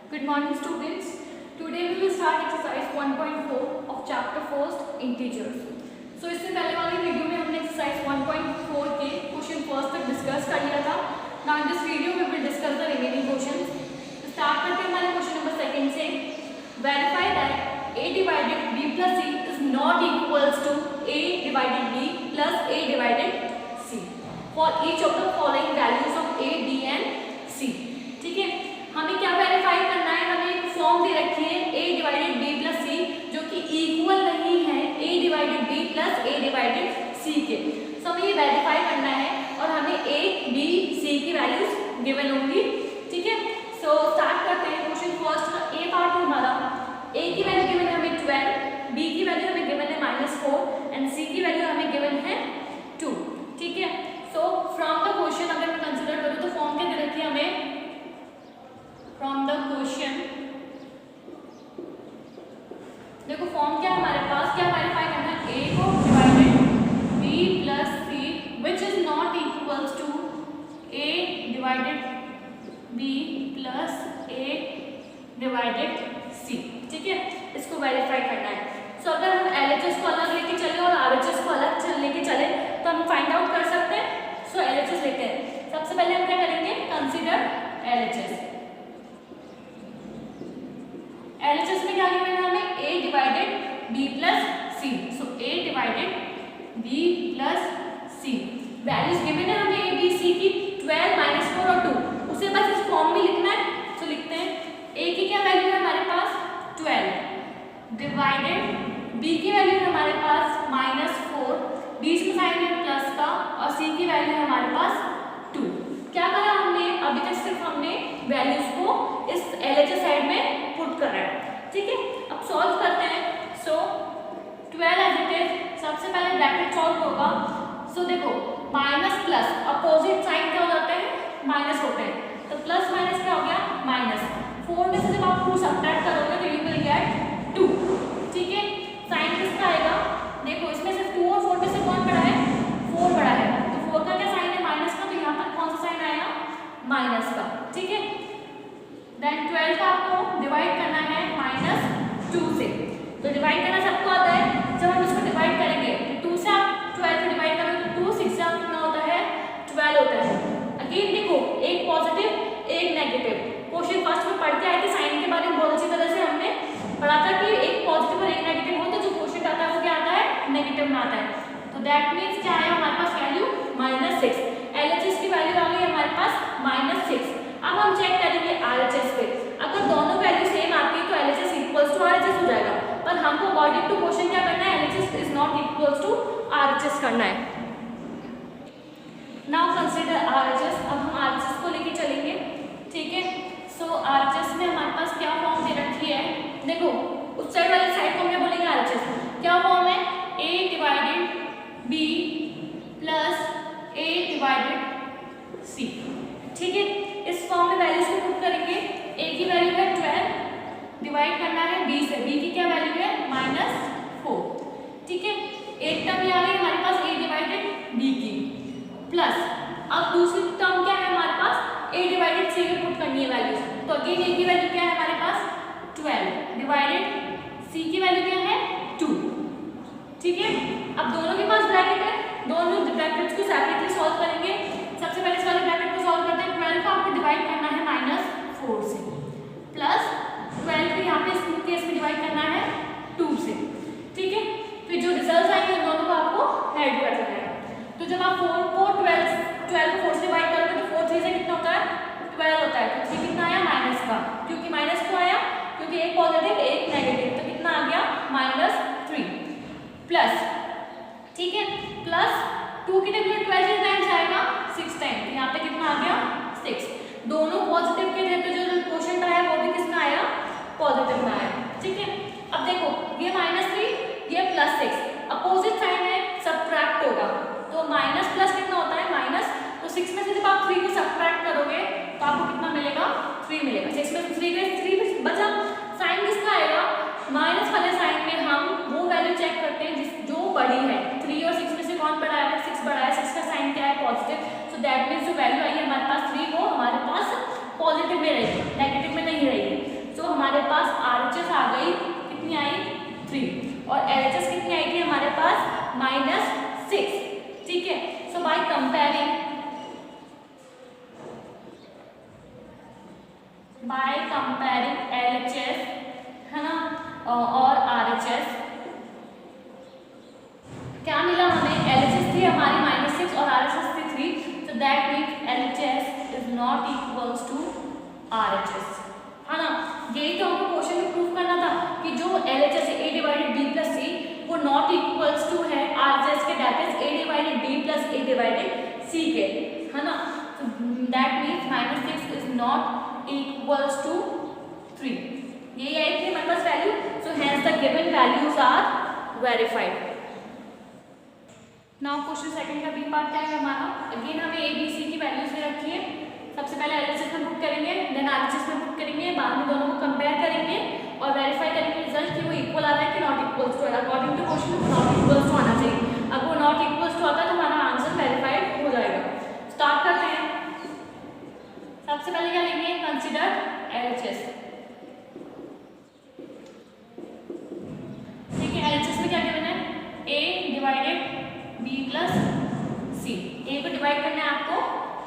Good morning students. Today we will start exercise 1.4 of chapter first integers. So इससे पहले वाली video में हमने exercise 1.4 के क्वेश्चन फर्स्ट तक डिस्कस कर लिया था. Now in this video we will discuss the remaining questions. तो स्टार्ट करते हैं हमारे क्वेश्चन नंबर सेकंड से. Verify that a divided b plus c is not equals to a divided b plus a divided c for each of the following values of a, b and c. ठीक है, हमें क्या verify करना है. हमें एक form दे रखी है a divided b plus c जो कि इक्वल नहीं है a divided b plus a divided c के. सो हमें ये वेरीफाई करना है और हमें a, b, c की वैल्यूज गिवन होंगी. ठीक है, सो स्टार्ट करते हैं. क्वेश्चन फर्स्ट का a पार्ट है हमारा. a की वैल्यू गिवन है हमें 12, b की वैल्यू हमें गिवन है -4 एंड c की वैल्यू हमें गिवन है 2. ठीक है, सो फ्रॉम द क्वेश्चन अगर मैं कंसीडर करूँ तो फॉर्म क्या दे रखी है हमें. फ्रॉम द क्वेश्चन देखो फॉर्म क्या है हमारे पास. क्या वेरीफाई करना है. a को divided b plus c which is not equals to a divided b plus a divided c. ठीक है, इसको वेरीफाई करना है. सो अगर हम LHS को अलग लेके चले और RHS को अलग लेके चले तो हम फाइंड आउट कर सकते हैं. सो LHS लेते हैं. सबसे पहले हम क्या करेंगे, कंसीडर LHS. LHS में क्या गिवन है हमें a divided b plus c. So a divided b plus c values given है हमें a, b, c की 12, -4 और 2. उसे बस इस फॉर्म में लिखना है. सो लिखते हैं a की क्या वैल्यू है हमारे पास 12 डिवाइडेड b की वैल्यू है हमारे पास -4, बीच में साइन है प्लस का, और c की वैल्यू है हमारे पास 2. क्या करा हमने, अभी तक सिर्फ हमने वैल्यूज को इस LHS साइड में पुट करा है. ठीक है, अब सॉल्व करते हैं. सो 12 एज इट इज. सबसे पहले ब्रैकेट सॉल्व होगा. सो देखो माइनस प्लस अपोजिट साइन क्या हो जाते हैं, माइनस होते हैं. तो प्लस माइनस क्या हो गया, माइनस. 4 में से जब आप 2 सब्ट्रैक्ट करोगे तो यू विल गेट 2. ठीक है, साइन किसका आएगा, देखो इसमें से 2 और 4 में से कौन बड़ा है, 4 बड़ा है. तो 4 का क्या साइन है, माइनस का. तो यहाँ पर कौन सा साइन आया, माइनस का. ठीक है, देन 12 का आपको डिवाइड करना है -2 से. तो डिवाइड करना सबको आता है. जब हम इसको डिवाइड करेंगे 2 से आप 12 को डिवाइड करोगे तो 2, 6 से आप कितना होता है, 12 होता है. अगेन देखो एक पॉजिटिव एक नेगेटिव. क्वेश्चन फर्स्ट में पढ़ के आए थे साइन के बारे में बहुत अच्छी तरह से हमने पढ़ा था कि एक पॉजिटिव और एक नेगेटिव हो तो जो क्वेश्चन आता है वो क्या आता है, नेगेटिव में आता है. तो दैट मीन्स क्या आया हमारे पास वैल्यू -6. LHS की वैल्यू आ गई हमारे पास -6. अब हम चेक करेंगे RHS पे. अगर दोनों वैल्यू सेम आती है तो LHS इक्वल्स टू RHS हो जाएगा. पर हमको अकॉर्डिंग टू क्वेश्चन क्या करना है, LHS is not equals to RHS करना है. Now consider RHS. अब हम RHS को लेके चलेंगे. ठीक है, सो RHS में हमारे पास क्या फॉर्म दे रखी है. देखो उस साइड वाली साइड को क्या बोलेंगे, RHS. क्या फॉर्म है, a divided b plus a divided c. ठीक है, इस फॉर्म में वैल्यूज को पुट करेंगे. a की वैल्यू है 12, डिवाइड करना है b से. b की क्या वैल्यू है, -4. ठीक है, एक टर्म ये आ गई हमारे पास a डिवाइडेड b की, प्लस अब दूसरी टर्म क्या है हमारे पास, a डिवाइडेड c में पुट करनी है वैल्यूज. तो अगेन a की वैल्यू क्या है हमारे पास 12 डिवाइडेड c की वैल्यू क्या है 2. ठीक है, अब दोनों के पास ब्रैकेट है, दोनों ब्रैकेट्स को सेपरेटली सॉल्व करेंगे. सबसे पहले इस वाले ब्रैकेट को सॉल्व करते हैं. 12 को आपको डिवाइड करना है -4 से, प्लस 12 को यहाँ पे इस केस में डिवाइड करना है 2 से. ठीक है, फिर जो रिजल्ट आएंगे उन दोनों को आपको ऐड कर देना है. तो जब आप 4 को 12 को 4 से डिवाइड करोगे तो 4 3 से कितना होता है, 12 होता है. तो 3 कितना आया, माइनस का. क्योंकि माइनस क्यों आया, क्योंकि एक पॉजिटिव एक नेगेटिव. तो कितना आ गया, -3 प्लस. ठीक है, प्लस 2 की टेबल 12 टाइम्स आएगा 6 टाइम. यहाँ पे कितना आ गया, 6. दोनों पॉजिटिव के थे तो जो क्वेश्चन आया वो भी किसमें आया, पॉजिटिव में आया. ठीक है, अब देखो ये -3 ये +6 अपोजिट साइन है, सबट्रैक्ट होगा. तो माइनस प्लस कितना होता है, माइनस. तो 6 में से जब आप 3 को सबट्रैक्ट करोगे तो आपको कितना मिलेगा, 3 मिलेगा. 6 में 3 बचा. साइन किसका आएगा, माइनस वाले साइन में हम वो वैल्यू चेक करते हैं जो बड़ी है. 3 और 6 में से कौन बड़ा है, 6 बड़ा है. 6 का साइन क्या है, पॉजिटिव. सो दैट मीन्स जो वैल्यू आई है हमारे पास 3 वो हमारे पास पॉजिटिव में रहेगी, नेगेटिव में नहीं रहेगी. कंपेयरिंग LHS है ना और RHS, क्या मिला हमें? LHS थी हमारी -6 और RHS थी 3, so that means LHS is not equals to RHS, है ना। यही तो हमको क्वेश्चन में प्रूफ करना था कि जो LHS है A divided B plus C वो नॉट इक्वल्स टू है RHS के, that is A divided B plus A divided C के, है ना। so that means -6 is not equals to 3, यही आई थी हमारे पास value, so hence the given values are verified। Now question second का बी पार्ट क्या है हमारा? अगेन हमें A B C की वैल्यूज दे रखी है, सबसे पहले LHS में पुट करेंगे, देन RHS में पुट करेंगे, बाद में दोनों को कंपेयर करेंगे और वेरीफाई करेंगे रिजल्ट कि वो इक्वल आ रहा है कि not equals to, according to question वो नॉट इक्वल्स टू आना चाहिए। अब वो नॉट इक्वल्स टू आता है तो हमारा आंसर वेरीफाइड हो जाएगा। स्टार्ट करते हैं। सबसे पहले क्या लेंगे? कंसीडर LHS, ठीक है। LHS में क्या गिवन है? A divided B plus C, A को डिवाइड करना है आपको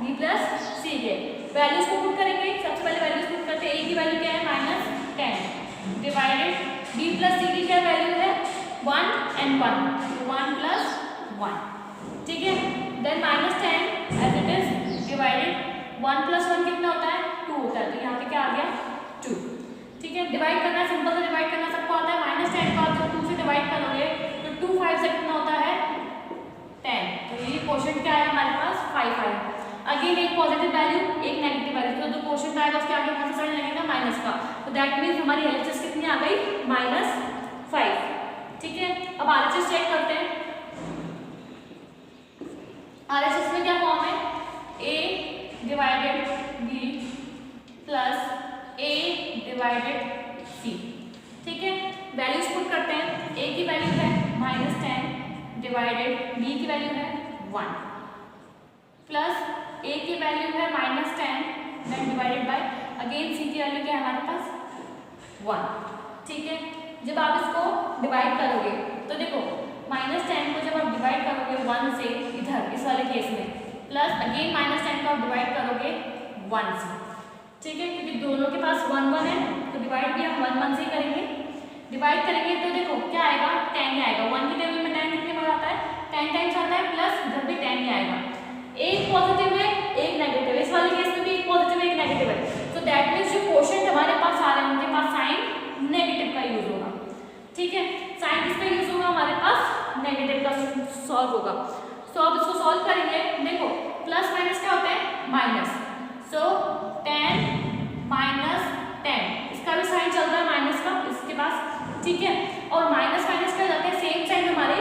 B प्लस C के, वैल्यूज को पुट करेंगे। सबसे पहले वैल्यूज पुट करते हैं। A की वैल्यू क्या है? -10 डिवाइडेड B प्लस C की क्या वैल्यू है? 1 and 1, 1 प्लस 1, ठीक है। Then -10 as it is divided 1 plus 1 कितना होता है? 2 होता है, तो यहाँ पे क्या आ गया? 2, ठीक है। डिवाइड करना सिंपल से डिवाइड करना सबको आता है। -10 को आप जब 2 से डिवाइड करोगे तो 2 5 से कितना होता है? 10, तो ये क्वेश्चन क्या है हमारे पास? 5 है। अगेन एक पॉजिटिव वैल्यू एक नेगेटिव वैल्यू, तो जो क्वेश्चन आएगा उसके आगे कौन सा साइन लगेगा? माइनस का, तो दैट मीन्स हमारी LHS कितनी आ गई? -5, ठीक है। अब RHS चेक करते हैं। RHS में क्या फॉर्म है? A divided B plus A divided C, ठीक है। वैल्यूज पुट करते हैं। A की वैल्यू है -10 डिवाइडेड B की वैल्यू है 1 प्लस A की वैल्यू है -10 then divided by again C की वैल्यू क्या है हमारे पास? 1, ठीक है। जब आप इसको डिवाइड करोगे तो देखो -10 को जब आप डिवाइड करोगे 1 से इधर इस वाले केस में, प्लस अगेन -10 को आप डिवाइड करोगे 1 से, ठीक है, क्योंकि दोनों के पास 1 1 है तो डिवाइड भी हम 1 1 से ही करेंगे। डिवाइड करेंगे तो देखो क्या आएगा? 10 ही आएगा। 1 की टेबल में 10 कितने बार आता है? 10 टाइम्स आता है, प्लस इधर भी 10 ही आएगा। एक पॉजिटिव है एक नेगेटिव है, इस वाले केस में भी एक पॉजिटिव है एक नेगेटिव है, सो दैट मीन्स जो क्वोशिएंट हमारे पास आ रहे हैं उनके पास साइन नेगेटिव का यूज होगा, ठीक है। साइन किसका यूज होगा? हमारे पास नेगेटिव का सॉल्व होगा। सो अब इसको सॉल्व करेंगे। देखो प्लस माइनस क्या होता है? माइनस, सो 10 -10 इसका भी साइन चल रहा है माइनस का इसके पास, ठीक है। और माइनस माइनस क्या हो जाते हैं? सेम साइन हमारे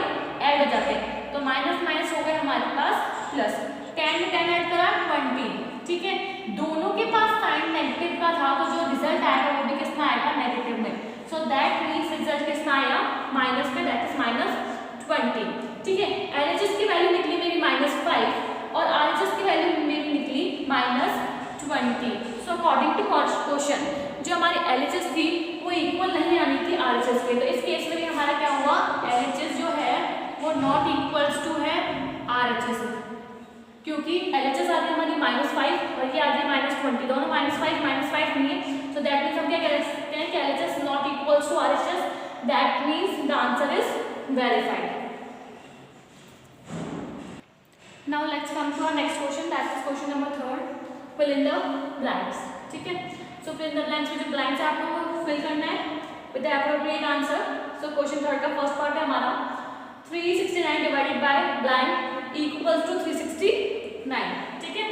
ऐड हो जाते हैं, तो माइनस माइनस हो गए हमारे पास प्लस। 10 में 10 ऐड करा 20, ठीक है। दोनों के पास साइन नेगेटिव का था तो जो रिजल्ट आएगा वो भी कितना आएगा? नेगेटिव में, सो दैट मीन्स रिजल्ट कितना आया? माइनस में, दैट इज -20, ठीक है। LHS की वैल्यू निकली मेरी -5 और RHS की वैल्यू मेरी निकली -20, सो अकॉर्डिंग टू क्वेश्चन जो हमारी LHS थी वो इक्वल नहीं आनी थी RHS के, तो इस केस में भी हमारा क्या हुआ? LHS जो है वो नॉट इक्वल्स टू है RHS, क्योंकि LHS आ गई हमारी -5 और ये आ गई -20, दोनों -5 नहीं है, सो दैट मीन्स हम क्या कह सकते हैं कि LHS not equals to RHS, that means the answer is verified. Now let's come to our next question, that is question number 3, fill in the blanks, ठीक है। So fill in the blanks में जो blanks है आप लोगों को fill करना है with the appropriate answer. So question 3 का फर्स्ट पार्ट है हमारा 369 divided by blank equals to 369, ठीक है।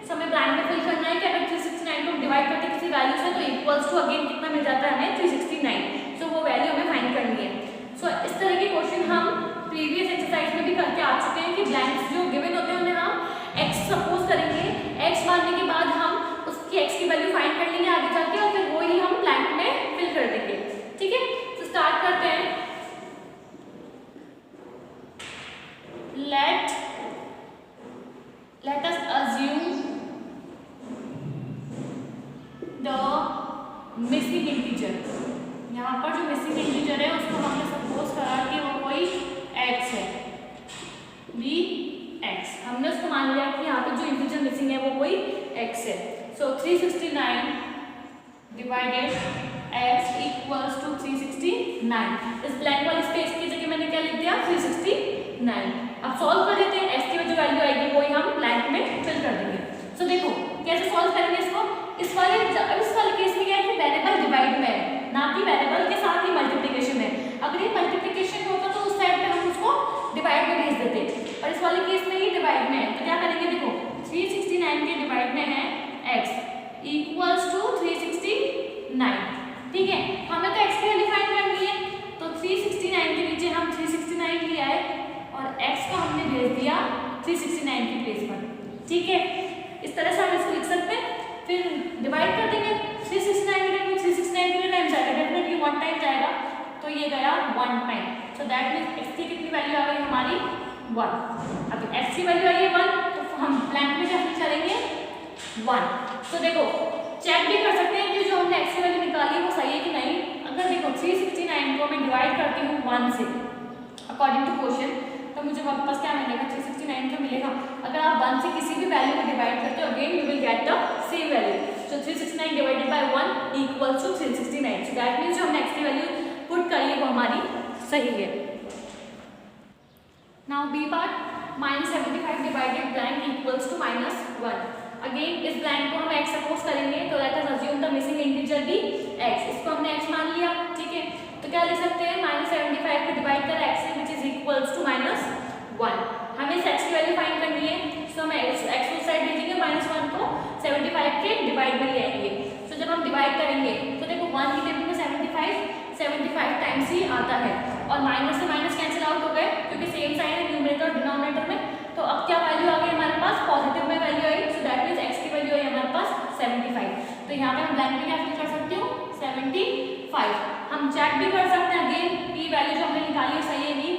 सो हमें ब्लैंक में फिल करना है कि अगर 369 को डिवाइड करते किसी वैल्यू से तो इक्वल्स टू अगेन कितना मिल जाता है हमें? 369, सो वो वैल्यू हमें फाइंड करनी है। सो इस तरह के क्वेश्चन हम प्रीवियस एक्सरसाइज में भी करके आ चुके हैं कि ब्लैंक्स जो गिवन होते हैं उन्हें हम x सपोज करेंगे, x मानने के बाद हम उसकी x की वैल्यू फाइंड कर लेंगे आगे जाके और फिर वो ही हम ब्लैंक में फिल कर देंगे, ठीक है। तो स्टार्ट करते हैं। let us assume the missing integer, यहाँ पर जो मिसिंग इंटीजर है उसको हमने सपोज करा कि वो कोई x है, b x हम हमने उसको मान लिया कि यहाँ पे जो इंटीजर मिसिंग है वो कोई x है। सो 369 डिवाइडेड x इक्वल्स टू 369। इस ब्लैंक वाले स्पेस की जगह मैंने क्या लिख दिया 369। अब सॉल्व कर लेते हैं, x की जो वैल्यू आएगी वो हम ब्लैंक में फिल कर देंगे। सो देखो कैसे सॉल्व करेंगे इसको। इस वाले केस में क्या है कि वेरिएबल डिवाइड में है, ना कि वेरिएबल के साथ ही मल्टीप्लिकेशन है। अगर ये मल्टीप्लिकेशन होता तो उस साइड पे हम उसको डिवाइड में भेज देते, और इस वाले केस में ये डिवाइड में है। तो क्या करेंगे, देखो 369 के डिवाइड में है x इक्वल्स टू 369। ठीक है, हमें तो x की वैल्यू फाइंड करनी है, तो 369 के नीचे हम 369 ले आए और x को हमने भेज दिया 369 की प्लेस पर। ठीक है, इस तरह से हम इसको लिख सकते हैं। फिर डिवाइड कर देंगे 369 में 369 कितने टाइम जाएगा, डेफिनेटली 1 टाइम जाएगा, तो ये गया 1 time. So that means x की कितनी वैल्यू आ गई हमारी 1। अब x की वैल्यू आई है 1, तो हम ब्लैंक में क्या फिल करेंगे 1। तो देखो चेक भी कर सकते हैं कि जो हमने x की वैल्यू निकाली है वो सही है कि नहीं। अगर देखो 369 को मैं डिवाइड करती हूँ 1 से अकॉर्डिंग टू क्वेश्चन, तो मुझे वापस क्या मिलेगा 369 जो मिलेगा। अगर आप 1 से किसी भी वैल्यू को डिवाइड करते हो again you will get the same value. So 369 divided by 1 equals to 369। So that means जो हमने x की वैल्यू पुट करी है वो हमारी सही है। Now b part, -75 divided blank equals to -1। Again इस ब्लैंक को हम x सपोज करेंगे, तो let us assume the missing integer be x। इसको हमने x मान लिया। ठीक है, तो क्या लिख सकते हैं -75 को डिवाइड कर x से विच इज इक्वल्स टू -1। हमें इस x की वैल्यू फाइंड करनी है, सो हमें x उस साइड भेजेंगे, -1 को 75 के डिवाइड में ले आएंगे। सो जब हम डिवाइड करेंगे तो देखो 1 की टेबल में 75 टाइम्स ही आता है, और माइनस से माइनस कैंसिल आउट हो गए क्योंकि सेम साइन है न्यूमरेटर और डिनोमिनेटर में। तो अब क्या वैल्यू आ गई हमारे पास, पॉजिटिव में value I. So that means x की वैल्यू आई हमारे पास 75। तो यहाँ पे हम ब्लैंक में क्या फिल कर सकती हूँ 75। हम चेक भी कर सकते हैं अगेन कि वैल्यू जो हमने निकाली है सही है नहीं।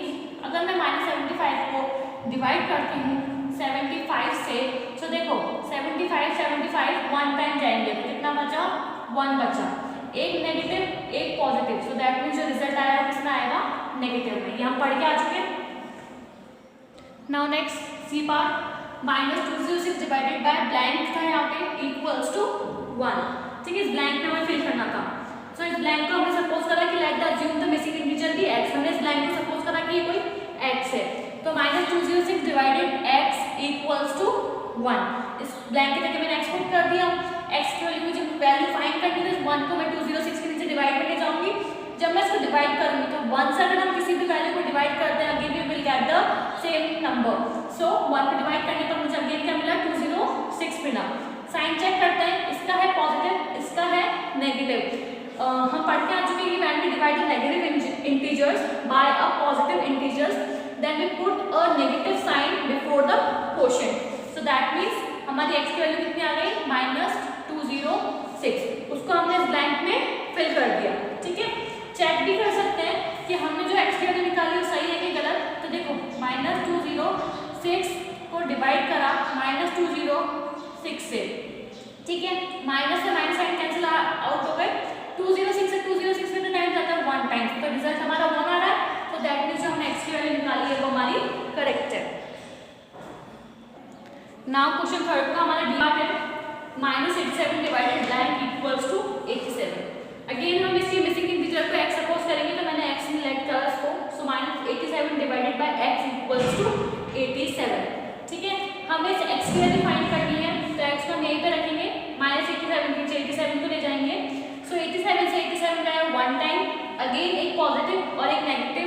अगर मैं -75 को डिवाइड करती हूँ 75 से, तो देखो 75 1 टाइम जाएंगे, तो कितना बचा 1 बचा, एक नेगेटिव एक पॉजिटिव। सो दैट मीन्स जो रिजल्ट आया वो कितना आएगा नेगेटिव में। ये हम पढ़ के आ चुके हैं। Now next c part, -206 divided by blank था यहाँ पे इक्वल्स टू 1। ठीक है, इस ब्लैंक में हमें फिल करना था। सो इस ब्लैंक को हमने सपोज करा कि let the assume the missing integer भी x। हमने इस ब्लैंक को सपोज करा कि ये कोई x है, तो -206 डिवाइडेड x इक्वल्स टू 1। इस ब्लैंक की जगह मैंने x पुट कर दिया। x की वैल्यू मुझे वैल्यू फाइंड करनी है, तो 1 को मैं 206 के नीचे डिवाइड करके जाऊंगी। जब मैं इसको डिवाइड करूंगी तो 1 से अगर हम किसी भी वैल्यू को डिवाइड करते हैं again we will get the same number. So 1 को डिवाइड करने पर मुझे अगेन क्या मिला 206 मिला। साइन चेक करते हैं, इसका है पॉजिटिव, इसका है नेगेटिव। हम पढ़ के आ चुके हैं कि when we divide the negative integers by a positive integers then we put a negative sign before the quotient. So that means हमारी x की वैल्यू कितनी आ गई -206। उसको हमने इस ब्लैंक में फिल कर दिया। ठीक है, चेक भी कर सकते हैं कि हमने जो x की वैल्यू निकाली वो सही है कि गलत। तो देखो -206 को डिवाइड करा -206 से। ठीक है, माइनस से माइनस साइन कैंसिल आउट हो गए। 206 से 206 में टाइम जाता है 1 टाइम, तो रिजल्ट हमारा 1 आ रहा है। तो दैट मींस जो हमने x की वैल्यू निकाली है वो हमारी करेक्ट है। नाउ क्वेश्चन थर्ड का हमारा डी पार्ट है, -87 divided blank equals to 87। Again हम इसकी मिसिंग इंटीजर को x सपोज करेंगे, तो मैंने x सिलेक्ट करा इसको। So -87 divided by x equals to 87। ठीक है, हमें इस x की वैल्यू फाइंड करनी है, तो x को हम यहीं पे रखेंगे, -87 के नीचे 87 को ले जाएंगे। सो 87 से 87 गया 1 टाइम, अगेन एक पॉजिटिव और एक नेगेटिव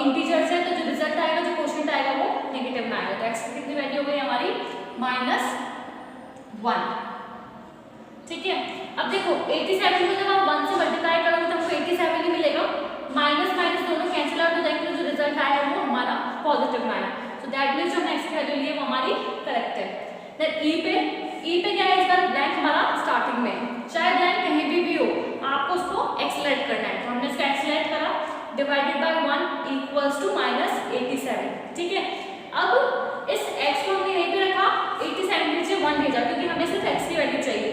इंटीजर से, तो जो रिजल्ट आएगा जो क्वोशिएंट आएगा वो नेगेटिव में आएगा। तो x की कितनी वैल्यू हो गई हमारी -1। ठीक है, अब देखो 87 को जब आप 1 से मल्टीप्लाई करोगे तो आपको 87 ही मिलेगा। माइनस माइनस दोनों कैंसिल आउट हो जाएंगे, तो जो रिजल्ट आया वो हमारा पॉजिटिव में आया। सो दैट मींस जो हमने x की वैल्यू ली है वो हमारी करेक्ट है। देन ई पे क्या है, इस बार ब्लैंक हमारा स्टार्टिंग में, चाहे ब्लैंक कहीं भी हो आपको उसको एक्सलेट करना है। तो हमने इसको एक्सलेट करा, डिवाइडेड बाय 1 इक्वल्स टू -87। ठीक है, अब इस x को हमने यहीं पे रखा, 87 के नीचे 1 भेजा क्योंकि हमें सिर्फ x की वैल्यू चाहिए।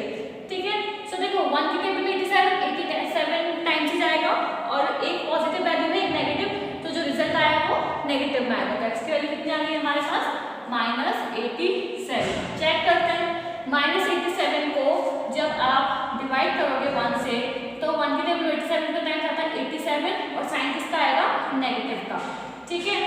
ठीक है, सो देखो 1 की टेबल में 87 टाइम्स ही जाएगा, और एक पॉजिटिव वैल्यू है एक नेगेटिव, तो जो रिजल्ट आया वो नेगेटिव में आएगा। तो x की वैल्यू कितनी आ गई हमारे पास 87। चेक करते हैं, -87 को जब आप डिवाइड करोगे 1 से तो 1 की टेबल 87 पे टाइम्स आता है 87 और साइन किसका आएगा, नेगेटिव का। ठीक है,